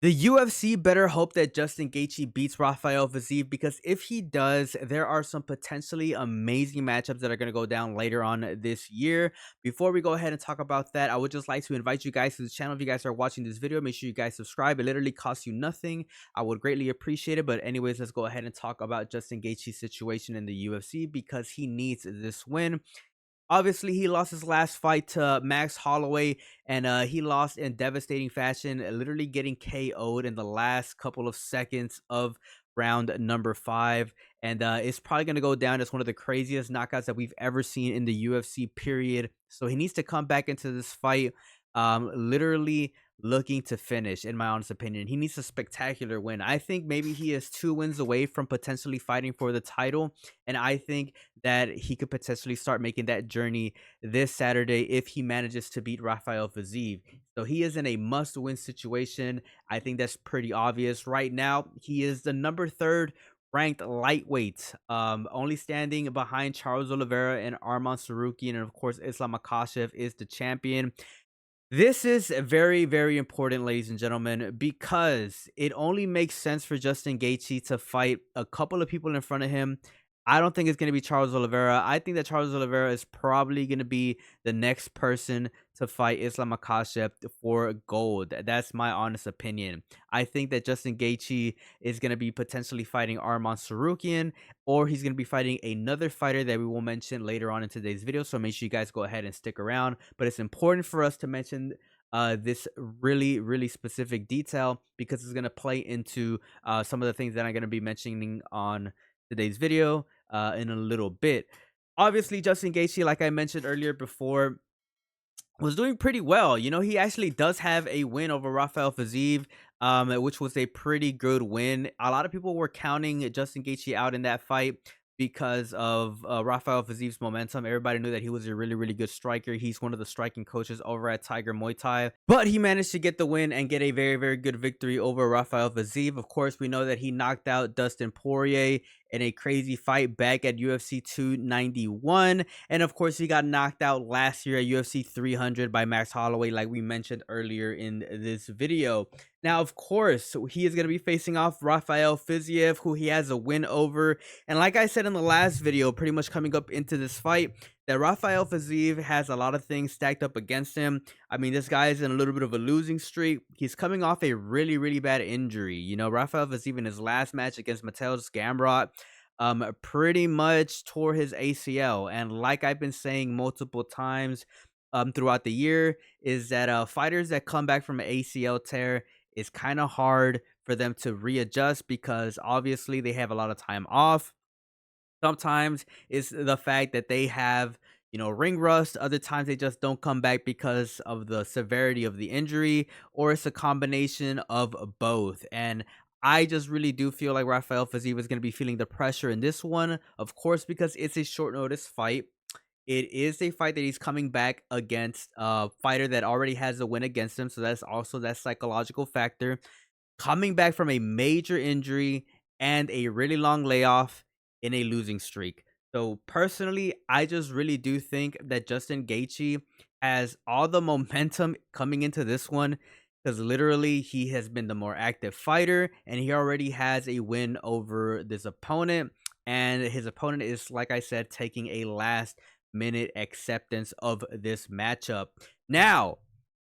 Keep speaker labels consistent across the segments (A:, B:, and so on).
A: The UFC better hope that Justin Gaethje beats Rafael Fiziev, because if he does, there are some potentially amazing matchups that are going to go down later on this year. Before we go ahead and talk about that, I would just like to invite you guys to the channel. If you guys are watching this video, make sure you guys subscribe. It literally costs you nothing. I would greatly appreciate it. But anyways, let's go ahead and talk about Justin Gaethje's situation in the UFC, because he needs this win. Obviously, he lost his last fight to Max Holloway, and he lost in devastating fashion, literally getting KO'd in the last couple of seconds of round number 5. And it's probably going to go down as one of the craziest knockouts that we've ever seen in the UFC, period. So he needs to come back into this fight literally looking to finish, in my honest opinion. He needs a spectacular win. I think maybe he is 2 wins away from potentially fighting for the title, and I think that he could potentially start making that journey this Saturday if he manages to beat Rafael Fiziev. So he is in a must-win situation. I think that's pretty obvious. Right now, he is the number 3rd ranked lightweight, only standing behind Charles Oliveira and Arman Sarukian, and of course Islam Makhachev is the champion. This is very, very important, ladies and gentlemen, because it only makes sense for Justin Gaethje to fight a couple of people in front of him. I don't think it's going to be Charles Oliveira. I think that Charles Oliveira is probably going to be the next person to fight Islam Makhachev for gold. That's my honest opinion. I think that Justin Gaethje is going to be potentially fighting Arman Sarukian, or he's going to be fighting another fighter that we will mention later on in today's video. So make sure you guys go ahead and stick around. But it's important for us to mention this really, really specific detail, because it's going to play into some of the things that I'm going to be mentioning on today's video in a little bit. Obviously, Justin Gaethje, like I mentioned earlier before, was doing pretty well. You know, he actually does have a win over Rafael Fiziev, which was a pretty good win. A lot of people were counting Justin Gaethje out in that fight because of Rafael Fiziev's momentum. Everybody knew that he was a really, really good striker. He's one of the striking coaches over at Tiger Muay Thai. But he managed to get the win and get a very, very good victory over Rafael Fiziev. Of course, we know that he knocked out Dustin Poirier in a crazy fight back at UFC 291. And of course, he got knocked out last year at UFC 300 by Max Holloway, like we mentioned earlier in this video. Now, of course, he is going to be facing off Rafael Fiziev, who he has a win over. And like I said in the last video, pretty much coming up into this fight, that Rafael Fiziev has a lot of things stacked up against him. I mean, this guy is in a little bit of a losing streak. He's coming off a really, really bad injury. You know, Rafael Fiziev in his last match against Mateusz Gamrot pretty much tore his ACL. And like I've been saying multiple times throughout the year, is that fighters that come back from an ACL tear, is kind of hard for them to readjust, because obviously they have a lot of time off. Sometimes it's the fact that they have, you know, ring rust. Other times they just don't come back because of the severity of the injury, or it's a combination of both. And I just really do feel like Rafael Fiziev is going to be feeling the pressure in this one, of course, because it's a short notice fight. It is a fight that he's coming back against a fighter that already has a win against him. So that's also that psychological factor. Coming back from a major injury and a really long layoff in a losing streak. So personally, I just really do think that Justin Gaethje has all the momentum coming into this one, because literally he has been the more active fighter, and he already has a win over this opponent. And his opponent is, like I said, taking a last minute acceptance of this matchup. Now,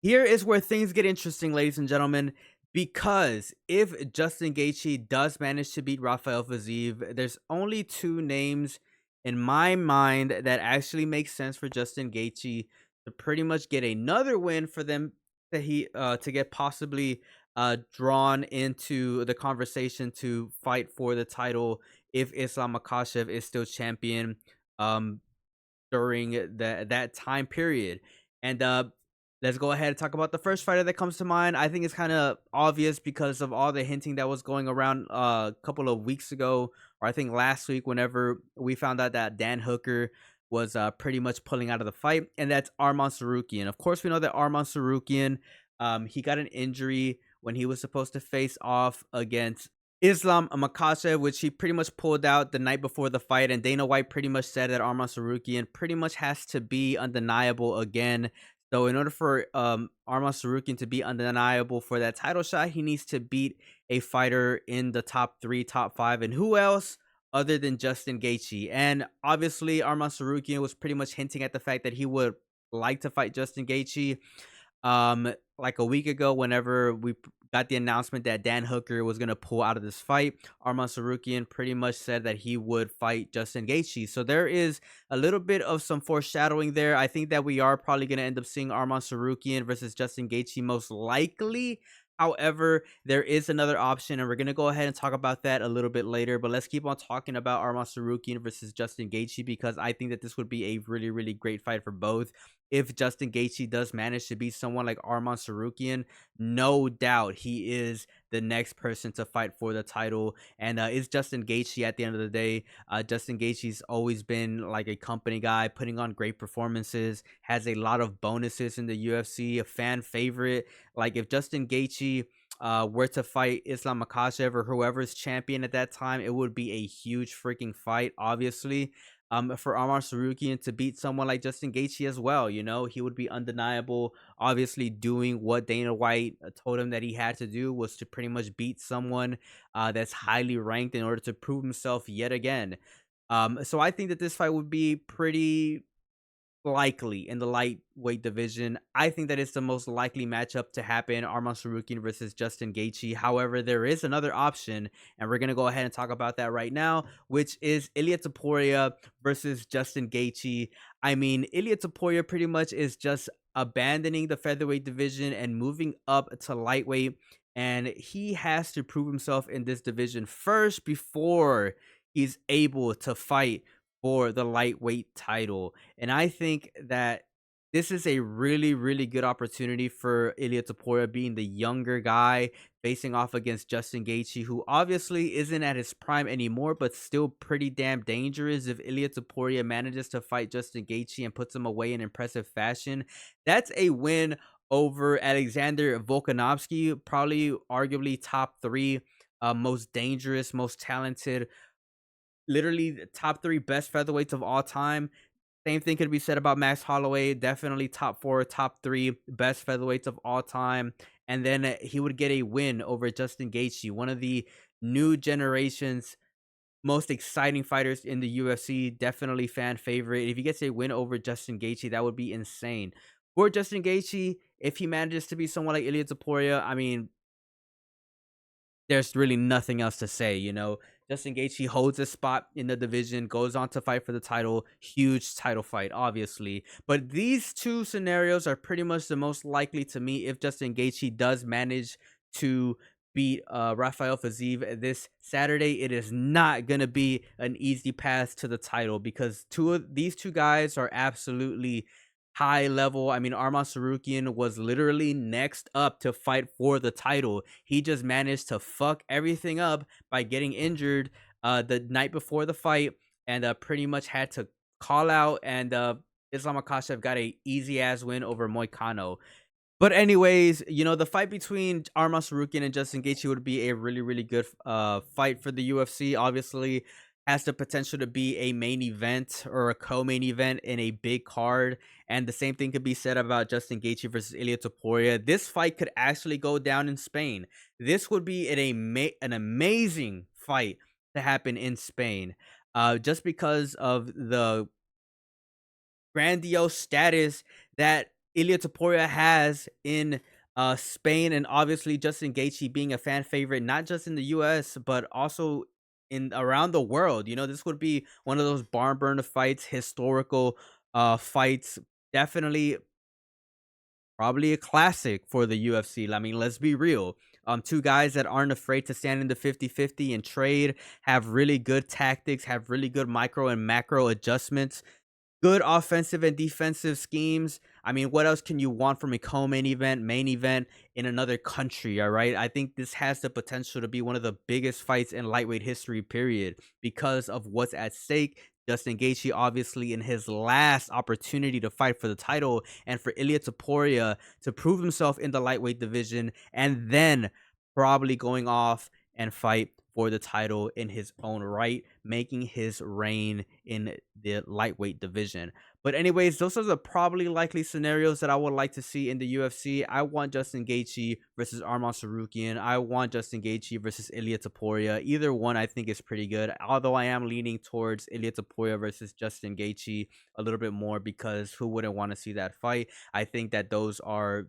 A: here is where things get interesting, ladies and gentlemen, because if Justin Gaethje does manage to beat Rafael Fiziev, there's only 2 names in my mind that actually make sense for Justin Gaethje to pretty much get another win for them, that he to get possibly drawn into the conversation to fight for the title if Islam Makhachev is still champion um during that time period. And let's go ahead and talk about the first fighter that comes to mind. I think it's kind of obvious because of all the hinting that was going around a couple of weeks ago, or I think last week, whenever we found out that Dan Hooker was pretty much pulling out of the fight, and that's Arman Sarukian. Of course, we know that Arman Sarukian, he got an injury when he was supposed to face off against Islam Makhachev, which he pretty much pulled out the night before the fight. And Dana White pretty much said that Arman Sarukian pretty much has to be undeniable again. So in order for Arman Sarukian to be undeniable for that title shot, he needs to beat a fighter in the top 3, top 5, and who else other than Justin Gaethje? And obviously, Arman Sarukian was pretty much hinting at the fact that he would like to fight Justin Gaethje. Like a week ago, whenever got the announcement that Dan Hooker was gonna pull out of this fight, Arman Sarukian pretty much said that he would fight Justin Gaethje. So there is a little bit of some foreshadowing there. I think that we are probably gonna end up seeing Arman Sarukian versus Justin Gaethje most likely. However, there is another option, and we're gonna go ahead and talk about that a little bit later. But let's keep on talking about Arman Sarukian versus Justin Gaethje because I think that this would be a really, really great fight for both. If Justin Gaethje does manage to beat someone like Arman Sarukian, no doubt he is the next person to fight for the title. And it's Justin Gaethje at the end of the day. Justin Gaethje's always been like a company guy, putting on great performances, has a lot of bonuses in the UFC, a fan favorite. Like if Justin Gaethje were to fight Islam Makhachev or whoever's champion at that time, it would be a huge freaking fight, obviously. For Amar Sarukian to beat someone like Justin Gaethje as well, he would be undeniable. Obviously, doing what Dana White told him that he had to do was to pretty much beat someone that's highly ranked in order to prove himself yet again. So I think that this fight would be pretty likely in the lightweight division. I think that it's the most likely matchup to happen, Arman Sarukian versus Justin Gaethje. However, there is another option, and we're going to go ahead and talk about that right now, which is Ilia Topuria versus Justin Gaethje. I mean, Ilia Topuria pretty much is just abandoning the featherweight division and moving up to lightweight, and he has to prove himself in this division first before he's able to fight for the lightweight title. And I think that this is a really, really good opportunity for Ilia Topuria, being the younger guy facing off against Justin Gaethje, who obviously isn't at his prime anymore, but still pretty damn dangerous. If Ilia Topuria manages to fight Justin Gaethje and puts him away in impressive fashion, that's a win over Alexander Volkanovski, probably arguably top 3 most dangerous, most talented, literally the top 3 best featherweights of all time. Same thing could be said about Max Holloway, definitely top 4, top 3 best featherweights of all time. And then he would get a win over Justin Gaethje, one of the new generation's most exciting fighters in the UFC, definitely fan favorite. If he gets a win over Justin Gaethje, that would be insane. For Justin Gaethje, if he manages to be someone like Ilia Topuria, I mean, there's really nothing else to say. Justin Gaethje holds a spot in the division, goes on to fight for the title, huge title fight, obviously. But these two scenarios are pretty much the most likely to me if Justin Gaethje does manage to beat Rafael Fiziev this Saturday. It is not gonna be an easy path to the title because these two guys are absolutely high level. I mean, Arman Sarukian was literally next up to fight for the title. He just managed to fuck everything up by getting injured the night before the fight, and pretty much had to call out, and Islam Makhachev got a easy ass win over Moicano. But anyways, the fight between Arman Sarukian and Justin Gaethje would be a really, really good fight for the UFC. Obviously, has the potential to be a main event or a co-main event in a big card. And the same thing could be said about Justin Gaethje versus Ilia Topuria. This fight could actually go down in Spain. This would be an amazing fight to happen in Spain, just because of the grandiose status that Ilia Topuria has in Spain, and obviously Justin Gaethje being a fan favorite, not just in the US, but also in around the world. This would be one of those barn burner fights, historical fights. Definitely probably a classic for the UFC. I mean, let's be real. Two guys that aren't afraid to stand in the 50-50 and trade, have really good tactics, have really good micro and macro adjustments, good offensive and defensive schemes. I mean, what else can you want from a co-main event, main event in another country, all right? I think this has the potential to be one of the biggest fights in lightweight history, period, because of what's at stake. Justin Gaethje, obviously, in his last opportunity to fight for the title, and for Ilia Topuria to prove himself in the lightweight division, and then probably going off and fight for the title in his own right, making his reign in the lightweight division. But anyways, those are the probably likely scenarios that I would like to see in the UFC. I want Justin Gaethje versus Arman Sarukian. I want Justin Gaethje versus Ilia Topuria. Either one I think is pretty good. Although I am leaning towards Ilia Topuria versus Justin Gaethje a little bit more, because who wouldn't want to see that fight? I think that those are,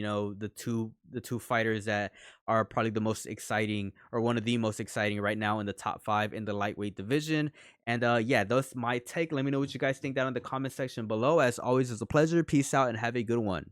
A: the two fighters that are probably the most exciting, or one of the most exciting right now in the top 5 in the lightweight division. And yeah, that's my take. Let me know what you guys think down in the comment section below. As always, it's a pleasure. Peace out and have a good one.